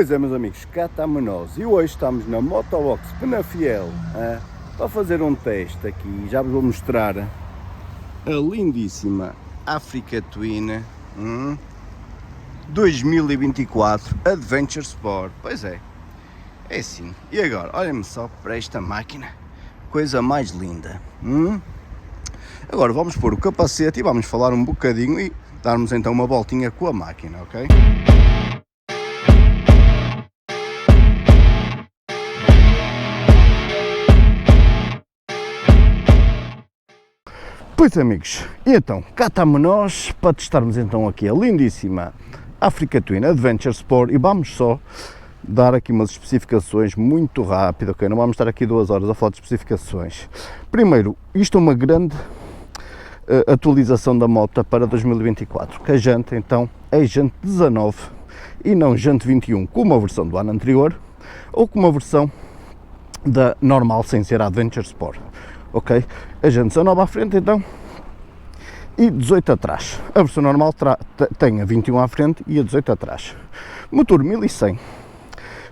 Pois é, meus amigos, cá estamos nós e hoje estamos na Motobox Penafiel para fazer um teste aqui. Já vos vou mostrar a lindíssima Africa Twin 2024 Adventure Sport. Pois é assim. E agora, olhem-me só para esta máquina, coisa mais linda. Agora vamos pôr o capacete e vamos falar um bocadinho e darmos então uma voltinha com a máquina, ok? Pois amigos, e então, cá estamos nós para testarmos então aqui a lindíssima Africa Twin Adventure Sport e vamos só dar aqui umas especificações muito rápido, ok? Não vamos estar aqui 2 horas a falar de especificações. Primeiro, isto é uma grande atualização da moto para 2024, que a jante então é jante 19 e não jante 21, como a versão do ano anterior ou como a versão da normal sem ser a Adventure Sport. Ok, a jante 19 à frente então e 18 atrás. A versão normal tem a 21 à frente e a 18 atrás. Motor 1100,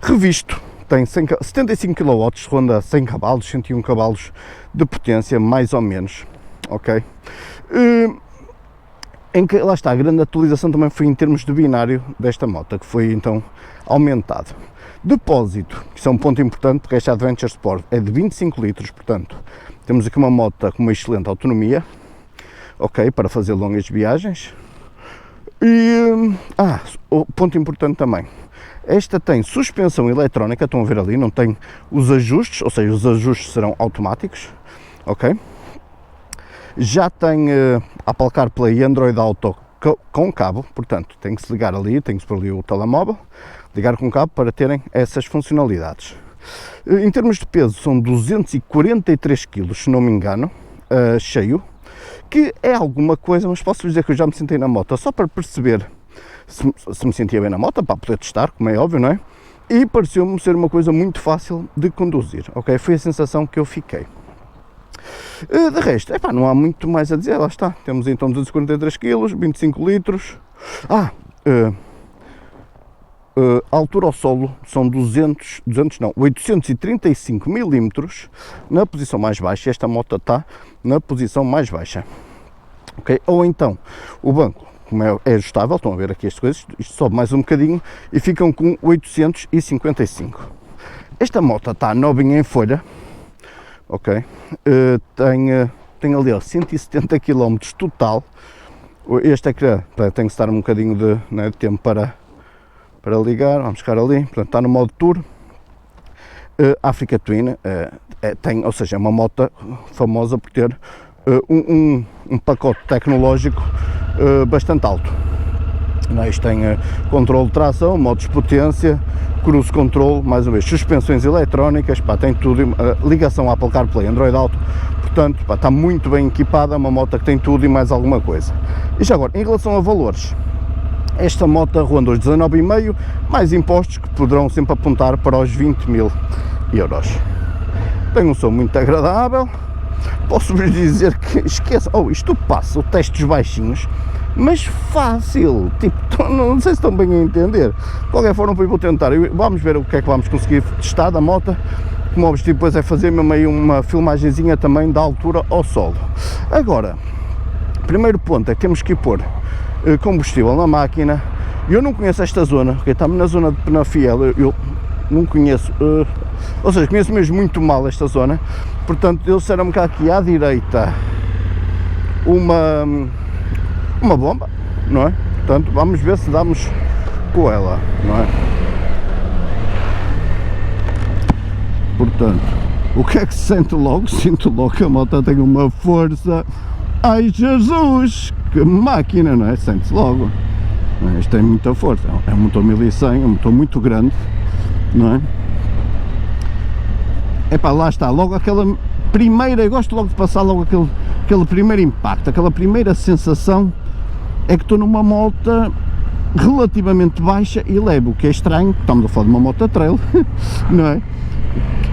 revisto, tem 75 kW, ronda 100 cavalos, 101 cavalos de potência, mais ou menos, ok? Em que, lá está, a grande atualização também foi em termos de binário desta moto, que foi então aumentado. Depósito, que é um ponto importante, porque esta Adventure Sport é de 25 litros, portanto, temos aqui uma moto com uma excelente autonomia, ok, para fazer longas viagens. E, o ponto importante também, esta tem suspensão eletrónica, estão a ver ali, não tem os ajustes, ou seja, os ajustes serão automáticos, ok? Já tem Apple CarPlay e Android Auto com cabo, portanto, tem que se ligar ali, tem que se pôr ali o telemóvel, ligar com cabo para terem essas funcionalidades. Em termos de peso, são 243 kg, se não me engano, cheio, que é alguma coisa, mas posso dizer que eu já me sentei na moto, só para perceber se me sentia bem na moto, para poder testar, como é óbvio, não é? E pareceu-me ser uma coisa muito fácil de conduzir, ok? Foi a sensação que eu fiquei. De resto, não há muito mais a dizer, lá está, temos então 243 kg, 25 litros, altura ao solo são 835 mm na posição mais baixa. Esta moto está na posição mais baixa, ok? Ou então, o banco, como é ajustável, estão a ver aqui as coisas, isto sobe mais um bocadinho e ficam com 855. Esta moto está novinha em folha, ok? Tem ali 170 km total. Este é que tem que estar um bocadinho de tempo para ligar. Vamos ficar ali, portanto está no modo Tour. Africa Twin ou seja, é uma moto famosa por ter um pacote tecnológico bastante alto. Isto tem controle de tração, modos de potência, cruise control, mais uma vez, suspensões eletrónicas, tem tudo, ligação Apple CarPlay, Android Auto, portanto, está muito bem equipada, é uma moto que tem tudo e mais alguma coisa. E já agora, em relação a valores, esta moto ronda os 19,5, mais impostos que poderão sempre apontar para os 20 mil euros. Tem um som muito agradável, posso-vos dizer que esqueçam, isto passa o teste dos baixinhos, mas fácil, tipo, não sei se estão bem a entender. De qualquer forma, vou tentar, vamos ver o que é que vamos conseguir testar da moto. Como o objetivo depois é fazer mesmo aí uma filmagenzinha também da altura ao solo. Agora, primeiro ponto é que temos que pôr combustível na máquina. Eu não conheço esta zona, porque estamos na zona de Penafiel, eu não conheço, ou seja, conheço mesmo muito mal esta zona, portanto, eles disseram-me que aqui à direita uma bomba, não é? Portanto, vamos ver se damos com ela, não é? Portanto, o que é que se sente logo? Sinto logo que a moto tem uma força. Ai Jesus, que máquina, não é? Sente-se logo. Isto tem muita força, é um motor 1100, é um motor muito grande, não é? Lá está, logo aquela primeira, eu gosto logo de passar logo aquele primeiro impacto, aquela primeira sensação é que estou numa moto relativamente baixa e leve, o que é estranho, estamos a falar de uma moto trail, não é?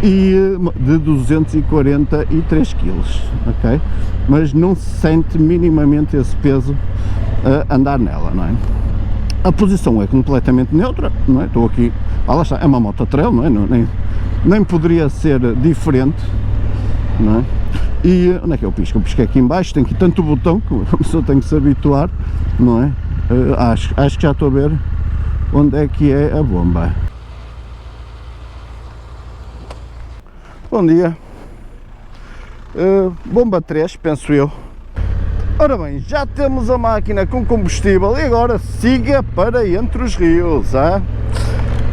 E de 243 kg, ok? Mas não se sente minimamente esse peso a andar nela, não é? A posição é completamente neutra, não é? Estou aqui lá está, é uma moto trail, não é? Nem poderia ser diferente, não é? E onde é que eu pisco? Eu pisco aqui em baixo, tem aqui tanto botão que a pessoa tem que se habituar, não é? Acho que já estou a ver onde é que é a bomba. Bom dia. Bomba 3, penso eu. Ora bem, já temos a máquina com combustível e agora siga para Entre os Rios,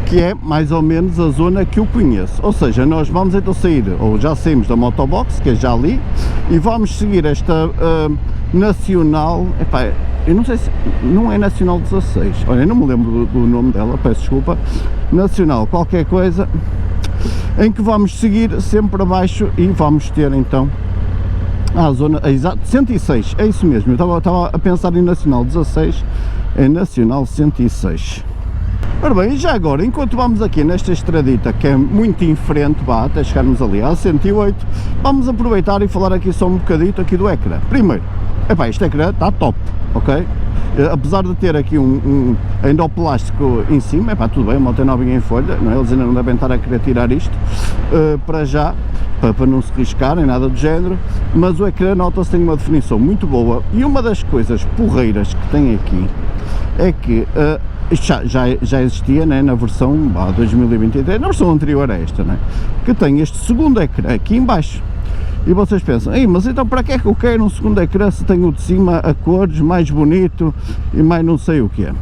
que é mais ou menos a zona que eu conheço. Ou seja, nós vamos então sair, ou já saímos da motobox, que é já ali, e vamos seguir esta Nacional, epá, eu não sei se, não é Nacional 16, olha, eu não me lembro do nome dela, peço desculpa, Nacional qualquer coisa, em que vamos seguir sempre abaixo e vamos ter então a zona, exato, 106, é isso mesmo, eu estava a pensar em Nacional 16, é Nacional 106. Ora bem, e já agora, enquanto vamos aqui nesta estradita que é muito em frente, até chegarmos ali à 108, vamos aproveitar e falar aqui só um bocadito aqui do ecrã. Primeiro, epá, este ecrã está top, ok? Apesar de ter aqui um endoplástico em cima, epá, tudo bem, uma moto novinha em folha, não é? Eles ainda não devem estar a querer tirar isto, para já, para não se riscarem, nada do género, mas o ecrã, nota-se, tem uma definição muito boa, e uma das coisas porreiras que tem aqui é que isto já existia, né, na versão 2023, na versão anterior a esta, né, que tem este segundo ecrã aqui em baixo. E vocês pensam, ei, mas então para que é que eu quero um segundo ecrã se tenho o de cima a cores, mais bonito e mais não sei o que é?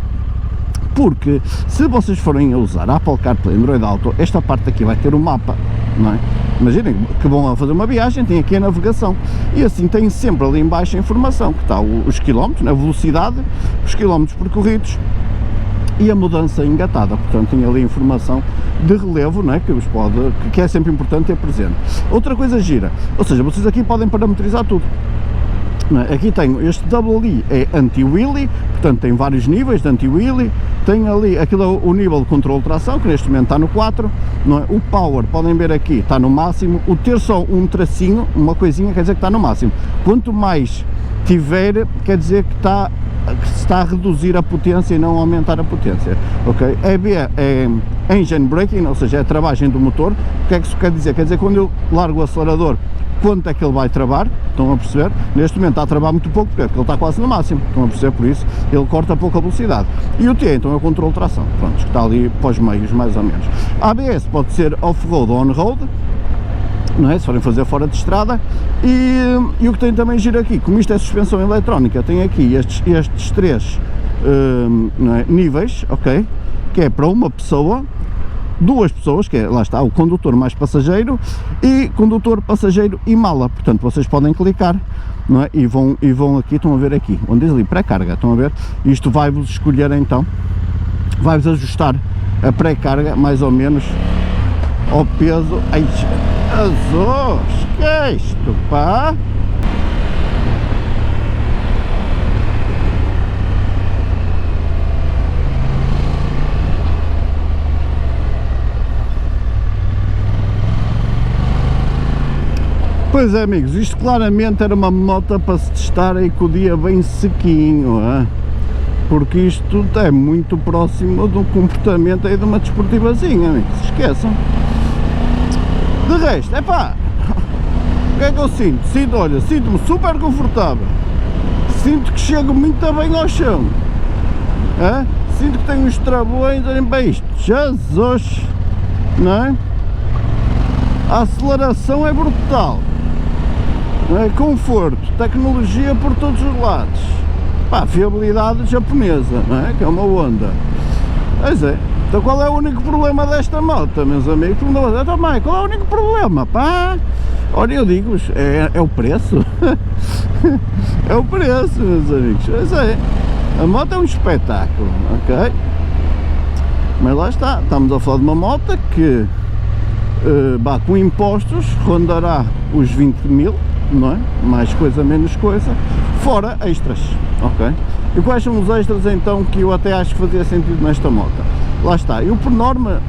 Porque se vocês forem a usar a Apple CarPlay Android Auto, esta parte aqui vai ter um mapa, não é? Imaginem que vão a fazer uma viagem, tem aqui a navegação e assim tem sempre ali em baixo a informação, que está os quilómetros, a velocidade, os quilómetros percorridos e a mudança engatada, portanto tem ali informação de relevo, não é? Que é sempre importante ter presente. Outra coisa gira, ou seja, vocês aqui podem parametrizar tudo. Não é? Aqui tenho este WD, é anti-wheelie, portanto tem vários níveis de anti-wheelie, tem ali, aquilo é o nível de controle de tração, que neste momento está no 4, não é? O power, podem ver aqui, está no máximo, o ter só um tracinho, uma coisinha, quer dizer que está no máximo. Quanto mais tiver, quer dizer que se está a reduzir a potência e não a aumentar a potência, ok? É engine braking, ou seja, é a travagem do motor. O que é que isso quer dizer? Quer dizer, quando eu largo o acelerador, quanto é que ele vai travar, estão a perceber? Neste momento está a travar muito pouco, porque ele está quase no máximo, estão a perceber? Por isso, ele corta pouca velocidade. E o T, então, é o controle de tração, pronto, que está ali para os meios, mais ou menos. A ABS pode ser off-road ou on-road, não é? Se forem fazer fora de estrada, e o que tem também giro aqui, como isto é suspensão eletrónica, tem aqui estes três não é? Níveis, ok? Que é para uma pessoa, duas pessoas, que é, lá está, o condutor mais passageiro e condutor, passageiro e mala, portanto vocês podem clicar, não é? E vão aqui, estão a ver aqui, onde diz ali pré-carga, estão a ver? Isto vai-vos escolher então, vai-vos ajustar a pré-carga mais ou menos ao peso. Ai, Jesus, que é isto, pá? Pois é, amigos, isto claramente era uma moto para se testar aí com o dia bem sequinho, porque isto é muito próximo do comportamento aí de uma desportivazinha, amigos, esqueçam. De resto, epá, o que é que eu sinto? Olha, sinto-me super confortável, sinto que chego muito bem ao chão, sinto que tenho uns travões, olhem para isto, Jesus, não é? A aceleração é brutal, não é? Conforto, tecnologia por todos os lados, pá, fiabilidade japonesa, não é? Que é uma Honda. Pois é. Então qual é o único problema desta moto, meus amigos? Então, mãe, qual é o único problema, pá? Olha, eu digo-vos, é o preço. É o preço, meus amigos. Pois é. A moto é um espetáculo, ok? Mas lá está, estamos a falar de uma moto que com impostos rondará os 20 mil, não é? Mais coisa, menos coisa, fora extras, ok? E quais são os extras então que eu até acho que fazia sentido nesta moto? Lá está, eu por norma,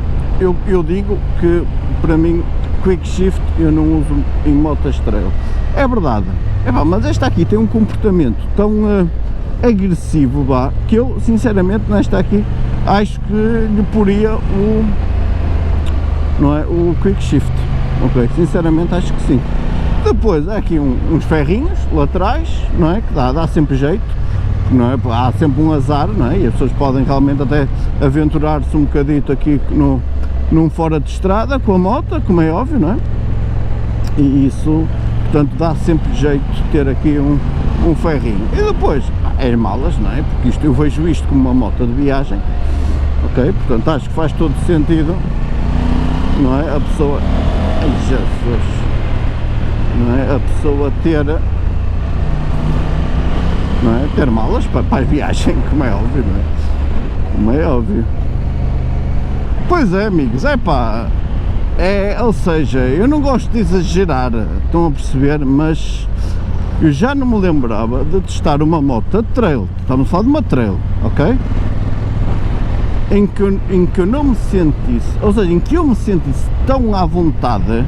eu digo que para mim Quick Shift eu não uso em motas trail, é verdade, mas esta aqui tem um comportamento tão agressivo, que eu sinceramente nesta aqui acho que lhe poria não é? O Quick Shift, ok? Sinceramente acho que sim. Depois há aqui uns ferrinhos laterais, não é? Que dá sempre jeito, não é? Há sempre um azar, não é? E as pessoas podem realmente até aventurar-se um bocadito aqui num fora de estrada com a moto, como é óbvio, não é? E isso, portanto, dá sempre jeito de ter aqui um ferrinho. E depois, as malas, não é? Porque isto, eu vejo isto como uma moto de viagem, ok? Portanto, acho que faz todo sentido, não é? A pessoa, ai Jesus, não é? A pessoa ter, não é? Ter malas para a viagem, como é óbvio, não é? Como é óbvio. Pois é, amigos, ou seja, eu não gosto de exagerar, estão a perceber, mas eu já não me lembrava de testar uma moto de trail, estamos a falar de uma trail, ok? Em que eu não me sentisse, ou seja, em que eu me sentisse tão à vontade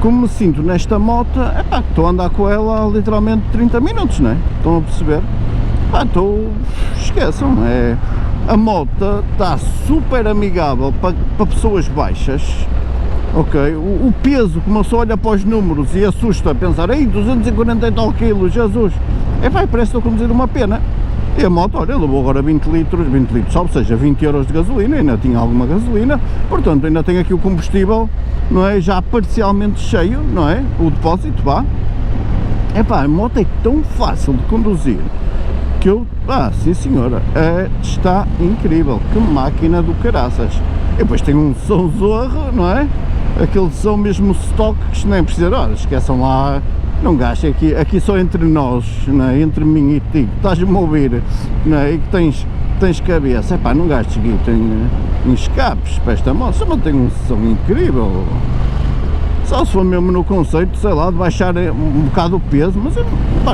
como me sinto nesta moto, que estou a andar com ela há literalmente 30 minutos, não é? Estão a perceber? Esqueçam, a moto está super amigável para pessoas baixas, ok? O peso, como eu só olho para os números e assusta a pensar, ei, 240 e tal quilos, Jesus, parece que estou a conduzir uma pena. E a moto, olha, levou agora 20 litros, ou seja, 20 euros de gasolina, ainda tinha alguma gasolina, portanto ainda tem aqui o combustível, não é, já parcialmente cheio, não é, o depósito, vá. A moto é tão fácil de conduzir, que sim senhora, está incrível, que máquina do caraças. E depois tem um som zorro, não é, aquele som mesmo stock, que isto nem precisa, olha, esqueçam lá. Não gastes aqui só entre nós, não é? Entre mim e ti, estás-me a ouvir, não é? E que tens cabeça, não gastes aqui, tem escapes para esta moto, só tem um som incrível, só se for mesmo no conceito, sei lá, de baixar um bocado o peso, mas eu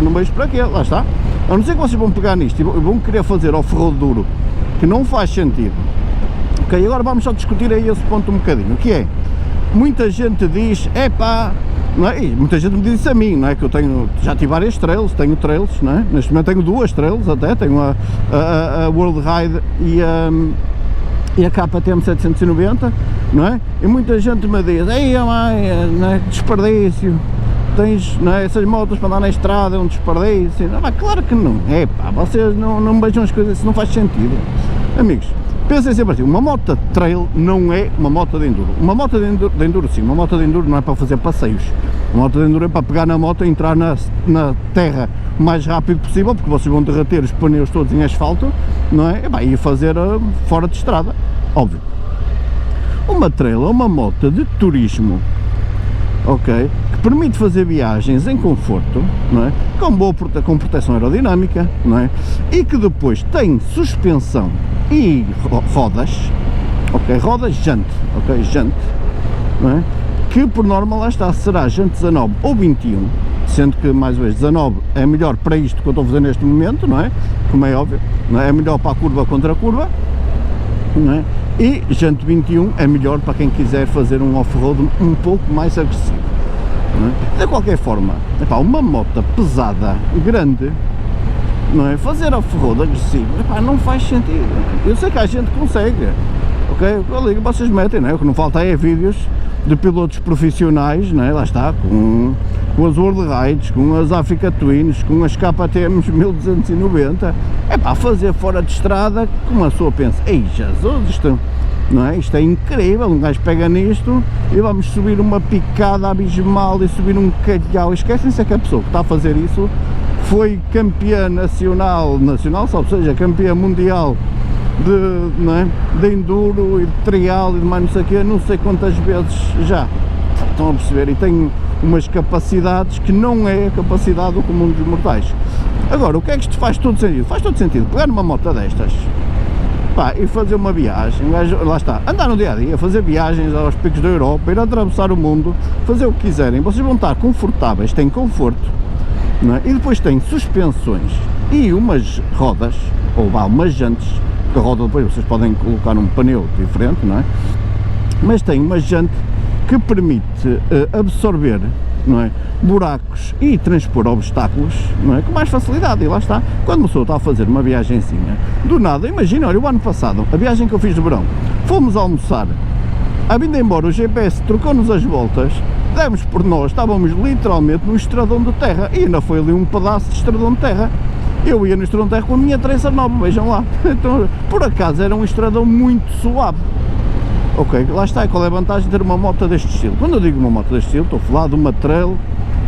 não vejo para quê, lá está, a não ser que vocês vão pegar nisto e vão querer fazer ao ferro duro, que não faz sentido, ok, agora vamos só discutir aí esse ponto um bocadinho, que é, muita gente diz, não é? E muita gente me diz isso a mim, não é? Que eu já tive várias trails, tenho trails, não é? Neste momento tenho duas trails até, tenho a World Ride e a KTM 790, não é? E muita gente me diz, ei mãe, não é? Desperdício, tens, não é? Essas motos para andar na estrada é um desperdício, não, claro que não, vocês não vejam as coisas, isso não faz sentido, amigos. Pensem sempre assim, uma moto de trail não é uma moto de enduro. Uma moto de enduro sim, uma moto de enduro não é para fazer passeios. Uma moto de enduro é para pegar na moto e entrar na terra o mais rápido possível, porque vocês vão derreter os pneus todos em asfalto, não é? E fazer fora de estrada, óbvio. Uma trail é uma moto de turismo, ok? Que permite fazer viagens em conforto, não é? Com proteção aerodinâmica, não é? E que depois tem suspensão e rodas, ok? Rodas jante, ok? Jante, não é? Que por norma lá está, será jante 19 ou 21, sendo que mais uma vez 19 é melhor para isto que eu estou a fazer neste momento, não é? Como é óbvio, não é? É melhor para a curva contra a curva, não é? E jante 21 é melhor para quem quiser fazer um off-road um pouco mais agressivo, não é? De qualquer forma, uma moto pesada, grande, não é? Fazer off-road agressivo, não faz sentido. Eu sei que a gente consegue, ok? Vocês metem, não é? O que não falta é vídeos de pilotos profissionais, não é? Lá está, com as World Rides, com as Africa Twins, com as KTMs 1290, fazer fora de estrada, como a pessoa pensa, ei Jesus, isto, não é? Isto é incrível, um gajo pega nisto e vamos subir uma picada abismal e subir um calhau, esquecem-se que a pessoa que está a fazer isso foi campeã nacional, ou seja, campeã mundial não é? De enduro e de trial e de mais não sei o quê, não sei quantas vezes já, estão a perceber, e tem umas capacidades que não é a capacidade do comum dos mortais. Agora, o que é que isto faz todo sentido? Faz todo sentido pegar numa moto destas, e fazer uma viagem, lá está, andar no dia a dia, fazer viagens aos picos da Europa, ir atravessar o mundo, fazer o que quiserem, vocês vão estar confortáveis, têm conforto, não é? E depois tem suspensões e umas rodas, ou umas jantes, que a roda depois vocês podem colocar um pneu diferente, não é? Mas tem uma jante que permite absorver, não é? Buracos e transpor obstáculos, não é? Com mais facilidade. E lá está, quando uma pessoa está a fazer uma viagenzinha, do nada, imagina, olha, o ano passado, a viagem que eu fiz de verão, fomos almoçar A vinda embora o GPS trocou-nos as voltas, demos por nós, estávamos literalmente no estradão de terra, e ainda foi ali um pedaço de estradão de terra. Eu ia no estradão de terra com a minha Tracer nova, vejam lá. Então, por acaso era um estradão muito suave. Ok, lá está, qual é a vantagem de ter uma moto deste estilo? Quando eu digo uma moto deste estilo, estou a falar de uma trail,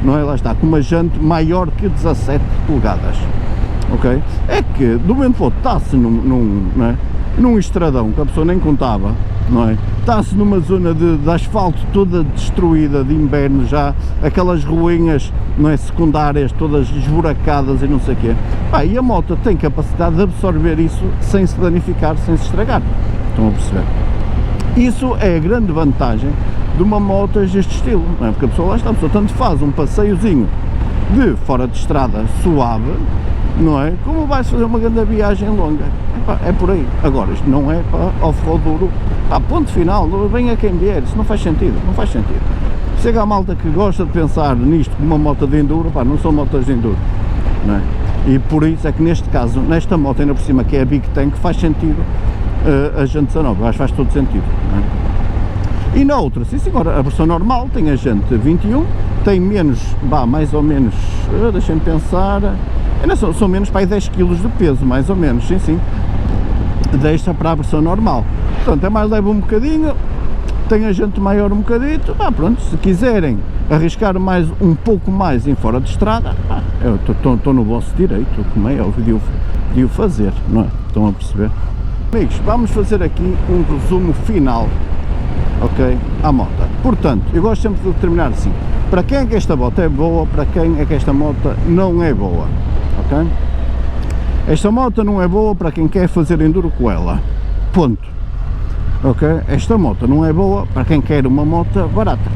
não é? Lá está, com uma jante maior que 17 polegadas. Ok? É que, do momento que está-se num estradão que a pessoa nem contava, não é? Está-se numa zona de asfalto toda destruída de inverno já, aquelas ruínas, não é, secundárias todas esburacadas e não sei o quê. E a moto tem capacidade de absorver isso sem se danificar, sem se estragar. Estão a perceber? Isso é a grande vantagem de uma moto deste estilo, não é? Porque a pessoa lá está, a pessoa tanto faz um passeiozinho de fora de estrada suave, não é? Como vais fazer uma grande viagem longa. É por aí. Agora, isto não é para off-road duro. Ponto final, venha quem vier, isso não faz sentido, não faz sentido. Chega a malta que gosta de pensar nisto como uma moto de enduro, não são motos de enduro, não é? E por isso é que neste caso, nesta moto ainda por cima, que é a Big Tank, faz sentido a jante 19, acho que faz todo sentido, não é? E na outra, sim senhora, a versão normal tem a jante 21, tem menos, mais ou menos, deixem-me pensar, ainda são menos para aí 10 kg de peso, mais ou menos, sim, deixa para a versão normal. Portanto, é mais leve um bocadinho, tem a jante maior um bocadito, pronto, se quiserem arriscar um pouco mais em fora de estrada, eu estou no vosso direito, como é óbvio de o fazer, não é? Estão a perceber? Amigos, vamos fazer aqui um resumo final, ok, à moto. Portanto, eu gosto sempre de terminar assim, para quem é que esta moto é boa, para quem é que esta moto não é boa, ok? Esta moto não é boa para quem quer fazer enduro com ela, ponto, ok? Esta moto não é boa para quem quer uma moto barata,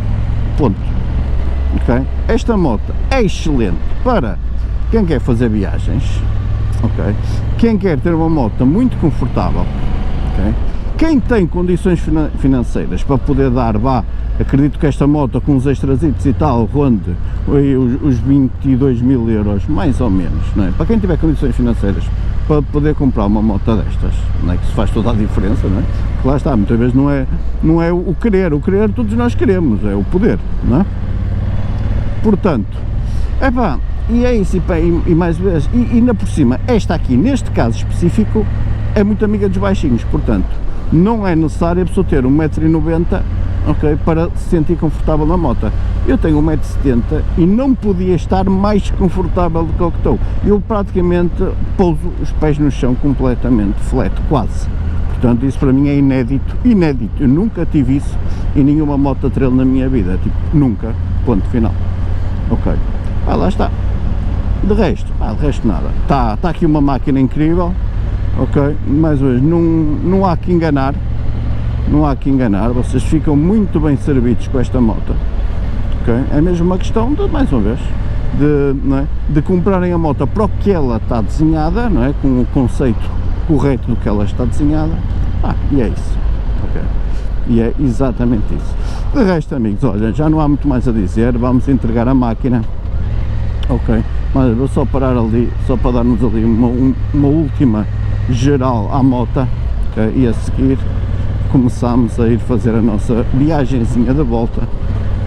ponto, ok? Esta moto é excelente para quem quer fazer viagens, ok? Quem quer ter uma moto muito confortável, ok? Quem tem condições financeiras para poder dar, acredito que esta moto com os extrasitos e tal ronde os 22 mil euros, mais ou menos, não é? Para quem tiver condições financeiras para poder comprar uma moto destas, não é? Que se faz toda a diferença, não é? Porque lá está, muitas vezes não é o querer todos nós queremos, é o poder, não é? Portanto, e é isso, e mais vezes, e ainda por cima, esta aqui, neste caso específico, é muito amiga dos baixinhos, portanto, não é necessário a pessoa ter 1,90 m, ok, para se sentir confortável na moto. Eu tenho 1,70 m e não podia estar mais confortável do que o que estou. Eu praticamente pouso os pés no chão completamente flat, quase. Portanto, isso para mim é inédito. Eu nunca tive isso em nenhuma moto trail na minha vida, tipo, nunca, ponto final. Ok, lá está. De resto nada. Está aqui uma máquina incrível. Ok, mais uma vez, não há que enganar, vocês ficam muito bem servidos com esta moto, ok? É mesmo uma questão de, mais uma vez, de comprarem a moto para o que ela está desenhada, não é? Com o conceito correto do que ela está desenhada, e é isso, ok? E é exatamente isso. De resto, amigos, olha, já não há muito mais a dizer, vamos entregar a máquina, ok? Mas vou só parar ali, só para darmos ali uma última geral à moto, okay? E a seguir começamos a ir fazer a nossa viagenzinha de volta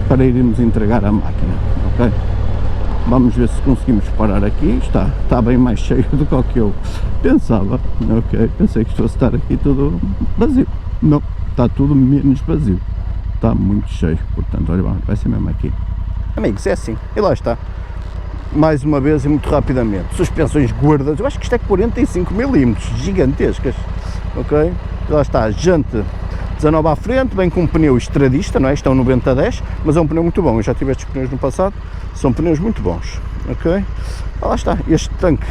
para irmos entregar a máquina, ok? Vamos ver se conseguimos parar aqui, está bem mais cheio do que o que eu pensava, ok? Pensei que fosse estar aqui tudo vazio, não, está tudo menos vazio, está muito cheio, portanto, olha, vai ser mesmo aqui. Amigos, é assim, e lá está. Mais uma vez e muito rapidamente, suspensões gordas, eu acho que isto é 45 mm, gigantescas, ok? Lá está, jante 19 à frente, vem com um pneu estradista, não é? Isto é um 90-10, mas é um pneu muito bom, eu já tive estes pneus no passado, são pneus muito bons, ok? Lá está, este tanque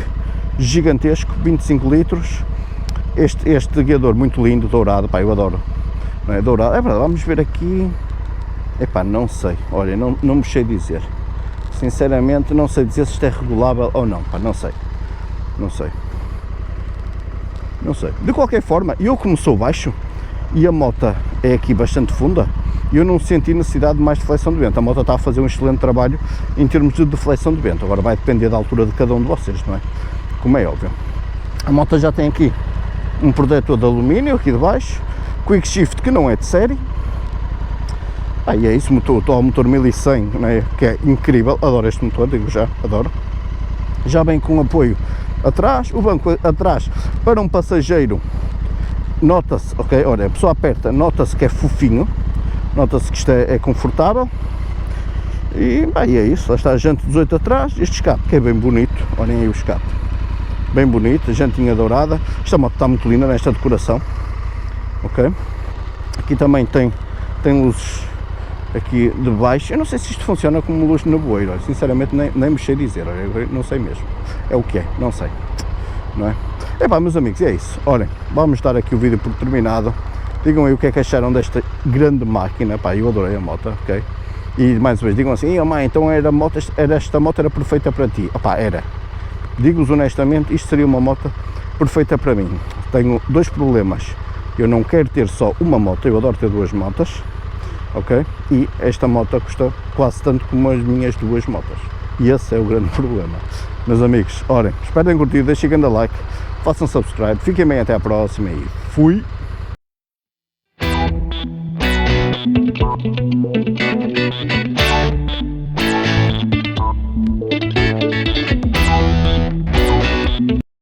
gigantesco, 25 litros, este guiador muito lindo, dourado, eu adoro, não é? Dourado, é verdade, vamos ver aqui, não sei, olha, não me sei dizer. Sinceramente não sei dizer se isto é regulável ou não, não sei. De qualquer forma, eu como sou baixo e a moto é aqui bastante funda, eu não senti necessidade de mais deflexão de vento. A moto está a fazer um excelente trabalho em termos de deflexão de vento. Agora vai depender da altura de cada um de vocês, não é? Como é óbvio. A moto já tem aqui um protetor de alumínio aqui de baixo, quick shift que não é de série, E é isso, o motor 1100, né, que é incrível, adoro este motor, digo já, adoro. Já vem com apoio atrás, o banco atrás para um passageiro, nota-se, ok, olha, a pessoa aperta, nota-se que é fofinho, nota-se que isto é confortável. E é isso, lá está a jante 18 atrás, este escape que é bem bonito, olhem aí o escape, bem bonito, a jantinha dourada, esta moto está muito linda nesta decoração, ok? Aqui também tem luzes aqui de baixo, eu não sei se isto funciona como luz de nevoeiro, sinceramente nem me sei dizer, não sei mesmo, é o que é, não sei, não é? Meus amigos, é isso, olhem, vamos dar aqui o vídeo por terminado, digam aí o que é que acharam desta grande máquina, eu adorei a moto, ok? E mais uma vez, digam assim, mãe, então esta moto era perfeita para ti. Era. Digo-vos honestamente, isto seria uma moto perfeita para mim. Tenho dois problemas. Eu não quero ter só uma moto, eu adoro ter duas motas, ok? E esta moto custa quase tanto como as minhas duas motas. E esse é o grande problema. Meus amigos, olhem, espero terem curtido, deixem grande like, façam subscribe, fiquem bem até à próxima e fui!